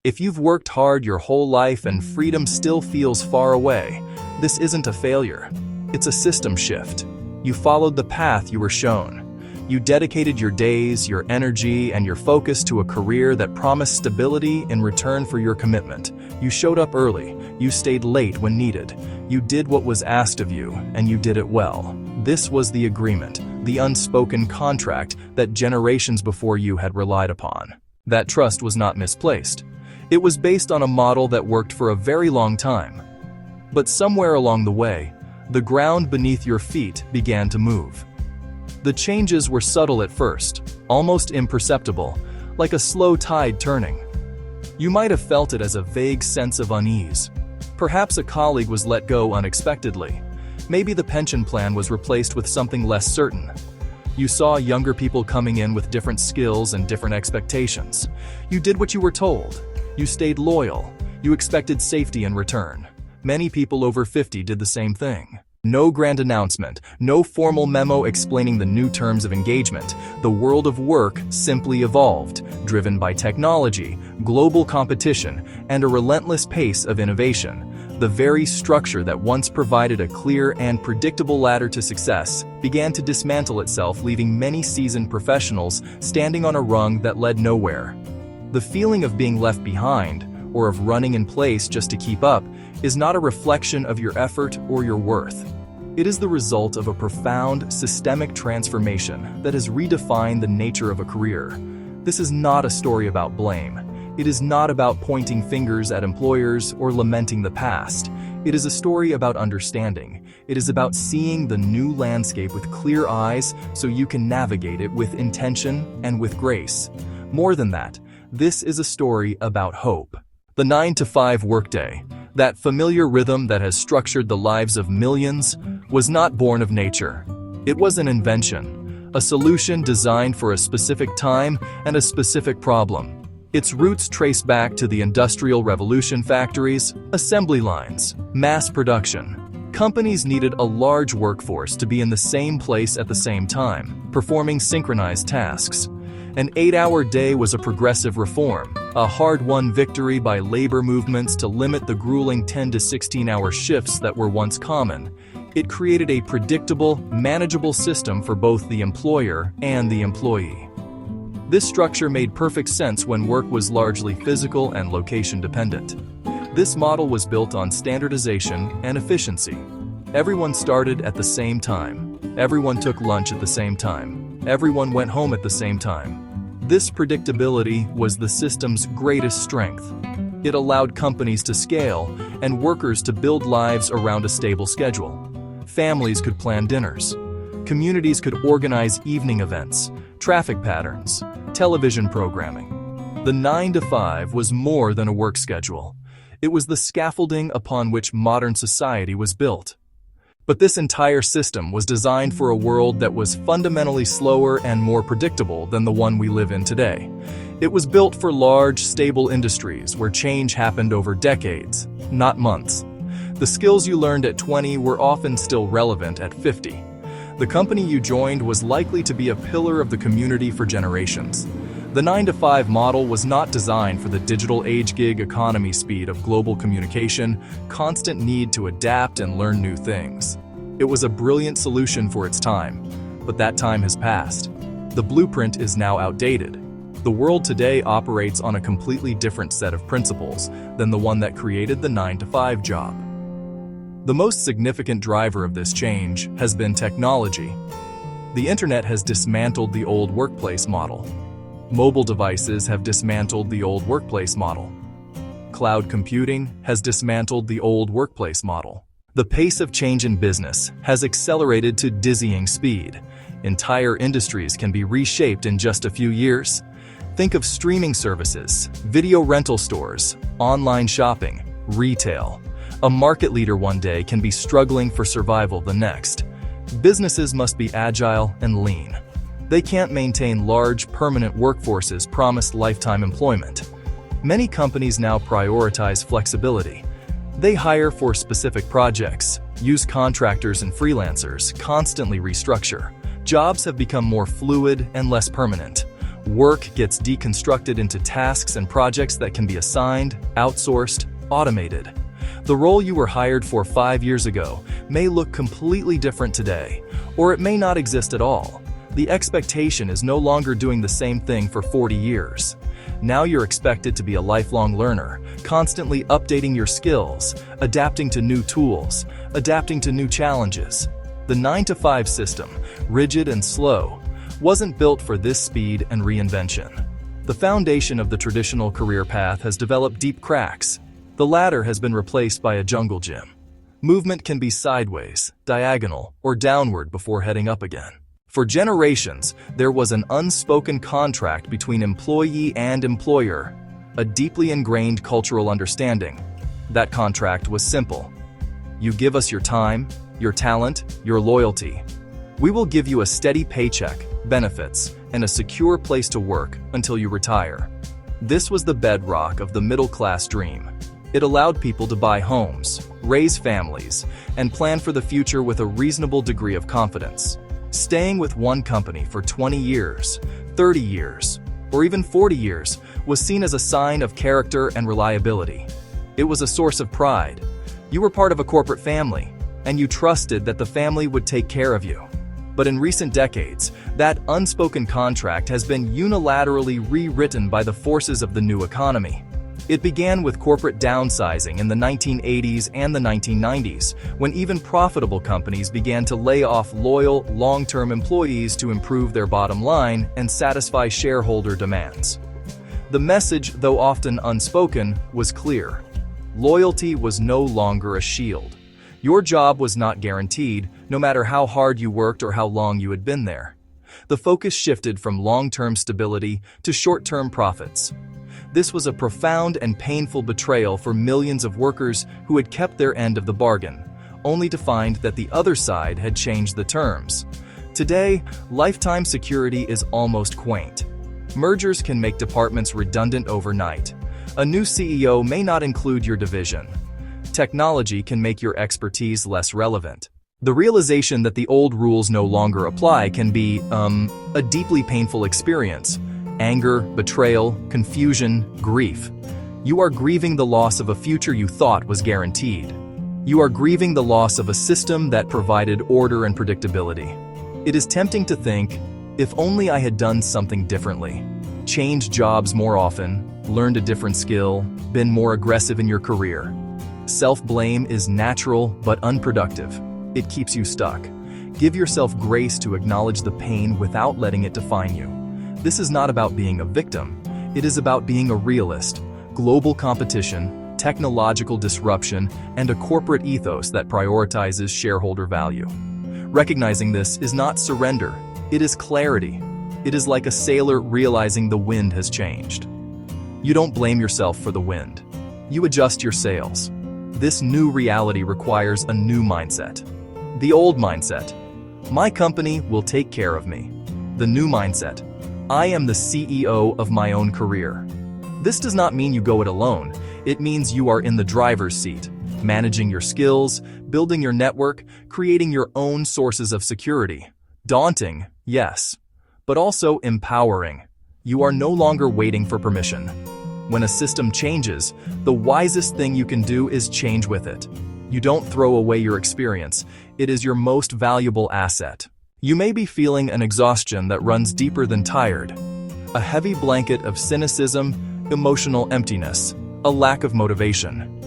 If you've worked hard your whole life and freedom still feels far away, this isn't a failure. It's a system shift. You followed the path you were shown. You dedicated your days, your energy, and your focus to a career that promised stability in return for your commitment. You showed up early. You stayed late when needed. You did what was asked of you, and you did it well. This was the agreement, the unspoken contract that generations before you had relied upon. That trust was not misplaced. It was based on a model that worked for a very long time. But somewhere along the way, the ground beneath your feet began to move. The changes were subtle at first, almost imperceptible, like a slow tide turning. You might have felt it as a vague sense of unease. Perhaps a colleague was let go unexpectedly. Maybe the pension plan was replaced with something less certain. You saw younger people coming in with different skills and different expectations. You did what you were told. You stayed loyal. You expected safety in return. Many people over 50 did the same thing. No grand announcement, no formal memo explaining the new terms of engagement. The world of work simply evolved, driven by technology, global competition, and a relentless pace of innovation. The very structure that once provided a clear and predictable ladder to success began to dismantle itself, leaving many seasoned professionals standing on a rung that led nowhere. The feeling of being left behind, or of running in place just to keep up, is not a reflection of your effort or your worth. It is the result of a profound, systemic transformation that has redefined the nature of a career. This is not a story about blame. It is not about pointing fingers at employers or lamenting the past. It is a story about understanding. It is about seeing the new landscape with clear eyes so you can navigate it with intention and with grace. More than that, this is a story about hope. The 9-to-5 workday, that familiar rhythm that has structured the lives of millions, was not born of nature. It was an invention, a solution designed for a specific time and a specific problem. Its roots trace back to the Industrial Revolution: factories, assembly lines, mass production. Companies needed a large workforce to be in the same place at the same time, performing synchronized tasks. An 8-hour day was a progressive reform, a hard-won victory by labor movements to limit the grueling 10 to 16-hour shifts that were once common. It created a predictable, manageable system for both the employer and the employee. This structure made perfect sense when work was largely physical and location-dependent. This model was built on standardization and efficiency. Everyone started at the same time. Everyone took lunch at the same time. Everyone went home at the same time. This predictability was the system's greatest strength. It allowed companies to scale and workers to build lives around a stable schedule. Families could plan dinners. Communities could organize evening events, traffic patterns, television programming. The 9-to-5 was more than a work schedule. It was the scaffolding upon which modern society was built. But this entire system was designed for a world that was fundamentally slower and more predictable than the one we live in today. It was built for large, stable industries where change happened over decades, not months. The skills you learned at 20 were often still relevant at 50. The company you joined was likely to be a pillar of the community for generations. The 9-to-5 model was not designed for the digital age gig economy speed of global communication, constant need to adapt and learn new things. It was a brilliant solution for its time, but that time has passed. The blueprint is now outdated. The world today operates on a completely different set of principles than the one that created the 9-to-5 job. The most significant driver of this change has been technology. The internet has dismantled the old workplace model. Mobile devices have dismantled the old workplace model. Cloud computing has dismantled the old workplace model. The pace of change in business has accelerated to dizzying speed. Entire industries can be reshaped in just a few years. Think of streaming services, video rental stores, online shopping, retail. A market leader one day can be struggling for survival the next. Businesses must be agile and lean. They can't maintain large, permanent workforces promised lifetime employment. Many companies now prioritize flexibility. They hire for specific projects, use contractors and freelancers, constantly restructure. Jobs have become more fluid and less permanent. Work gets deconstructed into tasks and projects that can be assigned, outsourced, automated. The role you were hired for 5 years ago may look completely different today, or it may not exist at all. The expectation is no longer doing the same thing for 40 years. Now you're expected to be a lifelong learner, constantly updating your skills, adapting to new tools, adapting to new challenges. The 9-to-5 system, rigid and slow, wasn't built for this speed and reinvention. The foundation of the traditional career path has developed deep cracks. The ladder has been replaced by a jungle gym. Movement can be sideways, diagonal, or downward before heading up again. For generations, there was an unspoken contract between employee and employer, a deeply ingrained cultural understanding. That contract was simple. You give us your time, your talent, your loyalty. We will give you a steady paycheck, benefits, and a secure place to work until you retire. This was the bedrock of the middle-class dream. It allowed people to buy homes, raise families, and plan for the future with a reasonable degree of confidence. Staying with one company for 20 years, 30 years, or even 40 years was seen as a sign of character and reliability. It was a source of pride. You were part of a corporate family, and you trusted that the family would take care of you. But in recent decades, that unspoken contract has been unilaterally rewritten by the forces of the new economy. It began with corporate downsizing in the 1980s and the 1990s, when even profitable companies began to lay off loyal, long-term employees to improve their bottom line and satisfy shareholder demands. The message, though often unspoken, was clear. Loyalty was no longer a shield. Your job was not guaranteed, no matter how hard you worked or how long you had been there. The focus shifted from long-term stability to short-term profits. This was a profound and painful betrayal for millions of workers who had kept their end of the bargain, only to find that the other side had changed the terms. Today, lifetime security is almost quaint. Mergers can make departments redundant overnight. A new CEO may not include your division. Technology can make your expertise less relevant. The realization that the old rules no longer apply can be, a deeply painful experience. Anger, betrayal, confusion, grief. You are grieving the loss of a future you thought was guaranteed. You are grieving the loss of a system that provided order and predictability. It is tempting to think, if only I had done something differently. Changed jobs more often, learned a different skill, been more aggressive in your career. Self-blame is natural but unproductive. It keeps you stuck. Give yourself grace to acknowledge the pain without letting it define you. This is not about being a victim. It is about being a realist. Global competition, technological disruption, and a corporate ethos that prioritizes shareholder value. Recognizing this is not surrender. It is clarity. It is like a sailor realizing the wind has changed. You don't blame yourself for the wind. You adjust your sails. This new reality requires a new mindset. The old mindset: my company will take care of me. The new mindset: I am the CEO of my own career. This does not mean you go it alone. It means you are in the driver's seat, managing your skills, building your network, creating your own sources of security. Daunting, yes, but also empowering. You are no longer waiting for permission. When a system changes, the wisest thing you can do is change with it. You don't throw away your experience. It is your most valuable asset. You may be feeling an exhaustion that runs deeper than tired, a heavy blanket of cynicism, emotional emptiness, a lack of motivation.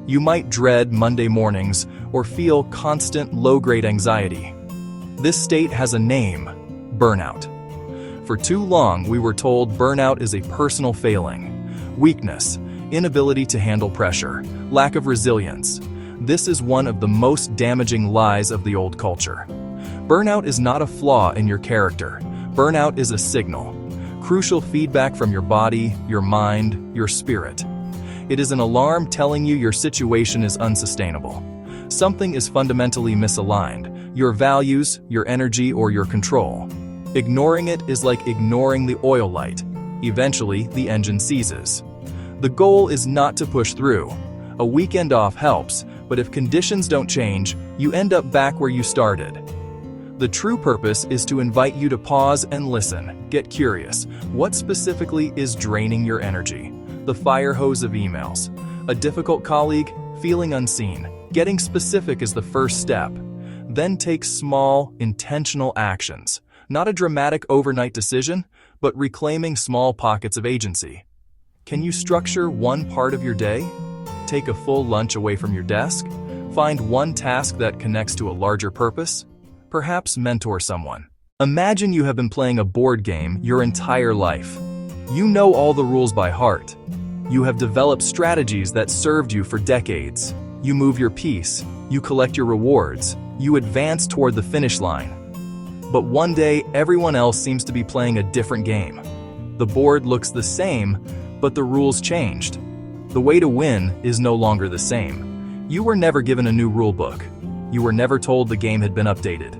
You might dread Monday mornings or feel constant low-grade anxiety. This state has a name: burnout. For too long, we were told burnout is a personal failing, weakness, inability to handle pressure, lack of resilience. This is one of the most damaging lies of the old culture. Burnout is not a flaw in your character. Burnout is a signal, crucial feedback from your body, your mind, your spirit. It is an alarm telling you your situation is unsustainable. Something is fundamentally misaligned: your values, your energy, or your control. Ignoring it is like ignoring the oil light. Eventually, the engine seizes. The goal is not to push through. A weekend off helps, but if conditions don't change, you end up back where you started. The true purpose is to invite you to pause and listen. Get curious. What specifically is draining your energy? The fire hose of emails, a difficult colleague, feeling unseen. Getting specific is the first step. Then take small, intentional actions. Not a dramatic overnight decision, but reclaiming small pockets of agency. Can you structure one part of your day? Take a full lunch away from your desk? Find one task that connects to a larger purpose? Perhaps mentor someone. Imagine you have been playing a board game your entire life. You know all the rules by heart. You have developed strategies that served you for decades. You move your piece, you collect your rewards, you advance toward the finish line. But one day, everyone else seems to be playing a different game. The board looks the same, but the rules changed. The way to win is no longer the same. You were never given a new rule book. You were never told the game had been updated.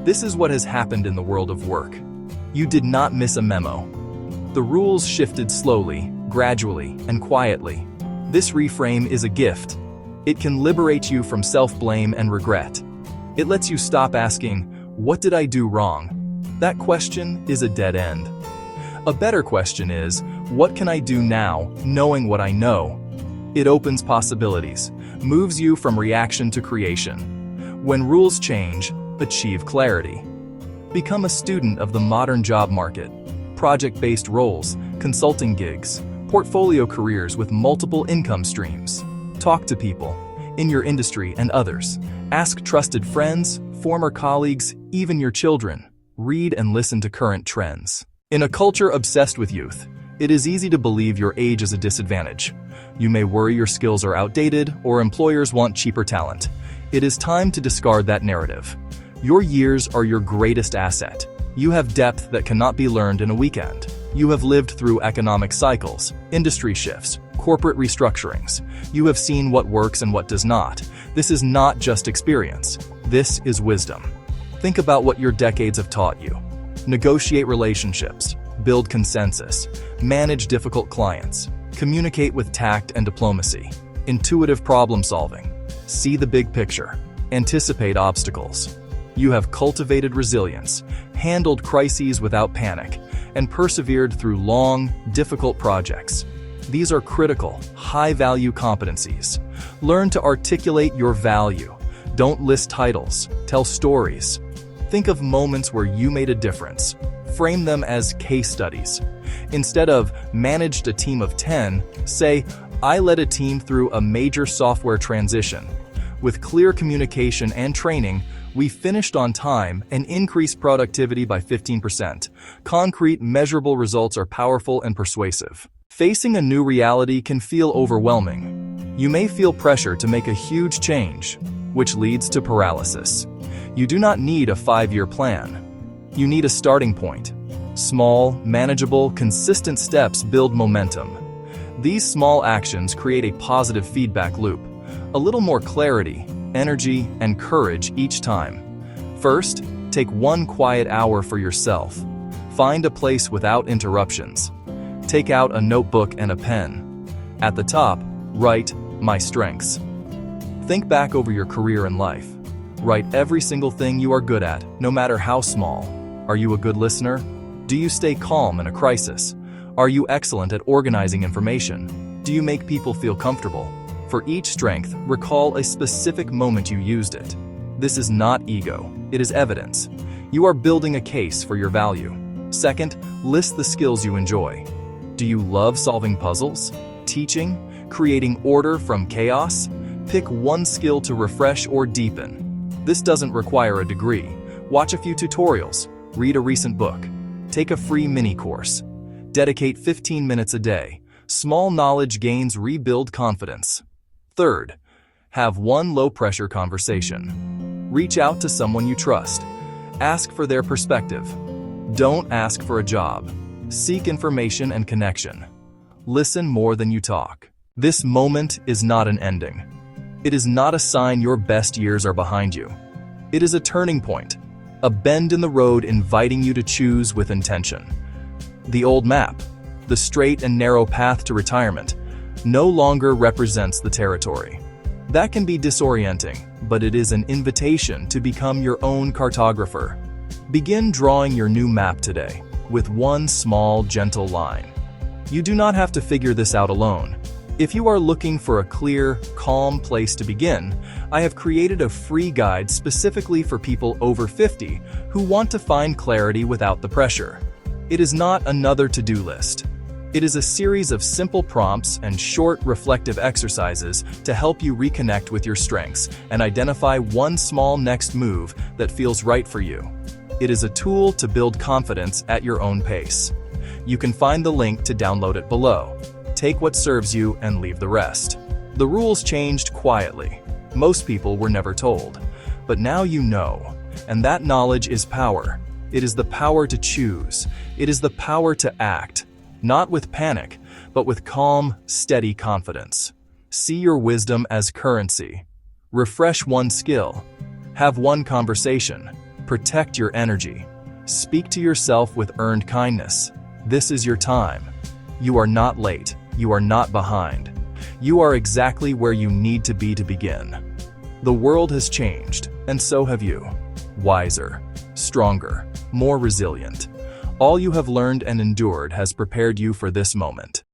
This is what has happened in the world of work. You did not miss a memo. The rules shifted slowly, gradually, and quietly. This reframe is a gift. It can liberate you from self-blame and regret. It lets you stop asking, "What did I do wrong?" That question is a dead end. A better question is, "What can I do now, knowing what I know?" It opens possibilities, moves you from reaction to creation. When rules change, achieve clarity. Become a student of the modern job market. Project-based roles, consulting gigs, portfolio careers with multiple income streams. Talk to people in your industry and others. Ask trusted friends, former colleagues, even your children. Read and listen to current trends. In a culture obsessed with youth, it is easy to believe your age is a disadvantage. You may worry your skills are outdated or employers want cheaper talent. It is time to discard that narrative. Your years are your greatest asset. You have depth that cannot be learned in a weekend. You have lived through economic cycles, industry shifts, corporate restructurings. You have seen what works and what does not. This is not just experience. This is wisdom. Think about what your decades have taught you. Negotiate relationships, build consensus, manage difficult clients, communicate with tact and diplomacy, intuitive problem solving, see the big picture, anticipate obstacles. You have cultivated resilience, handled crises without panic, and persevered through long, difficult projects. These are critical, high-value competencies. Learn to articulate your value. Don't list titles, tell stories. Think of moments where you made a difference. Frame them as case studies. Instead of managed a team of 10, say, I led a team through a major software transition. With clear communication and training, we finished on time and increased productivity by 15%. Concrete, measurable results are powerful and persuasive. Facing a new reality can feel overwhelming. You may feel pressure to make a huge change, which leads to paralysis. You do not need a 5-year plan. You need a starting point. Small, manageable, consistent steps build momentum. These small actions create a positive feedback loop. A little more clarity, energy, and courage each time. First, take one quiet hour for yourself. Find a place without interruptions. Take out a notebook and a pen. At the top, write, "My strengths." Think back over your career and life. Write every single thing you are good at, no matter how small. Are you a good listener? Do you stay calm in a crisis? Are you excellent at organizing information? Do you make people feel comfortable? For each strength, recall a specific moment you used it. This is not ego, it is evidence. You are building a case for your value. Second, list the skills you enjoy. Do you love solving puzzles? Teaching? Creating order from chaos? Pick one skill to refresh or deepen. This doesn't require a degree. Watch a few tutorials, read a recent book, take a free mini course. Dedicate 15 minutes a day. Small knowledge gains rebuild confidence. Third, have one low-pressure conversation. Reach out to someone you trust. Ask for their perspective. Don't ask for a job. Seek information and connection. Listen more than you talk. This moment is not an ending. It is not a sign your best years are behind you. It is a turning point, a bend in the road inviting you to choose with intention. The old map, the straight and narrow path to retirement, no longer represents the territory. That can be disorienting, but it is an invitation to become your own cartographer. Begin drawing your new map today, with one small, gentle line. You do not have to figure this out alone. If you are looking for a clear, calm place to begin, I have created a free guide specifically for people over 50 who want to find clarity without the pressure. It is not another to-do list. It is a series of simple prompts and short, reflective exercises to help you reconnect with your strengths and identify one small next move that feels right for you. It is a tool to build confidence at your own pace. You can find the link to download it below. Take what serves you and leave the rest. The rules changed quietly. Most people were never told. But now you know, and that knowledge is power. It is the power to choose. It is the power to act. Not with panic, but with calm, steady confidence. See your wisdom as currency. Refresh one skill. Have one conversation. Protect your energy. Speak to yourself with earned kindness. This is your time. You are not late. You are not behind. You are exactly where you need to be to begin. The world has changed, and so have you. Wiser, stronger, more resilient. All you have learned and endured has prepared you for this moment.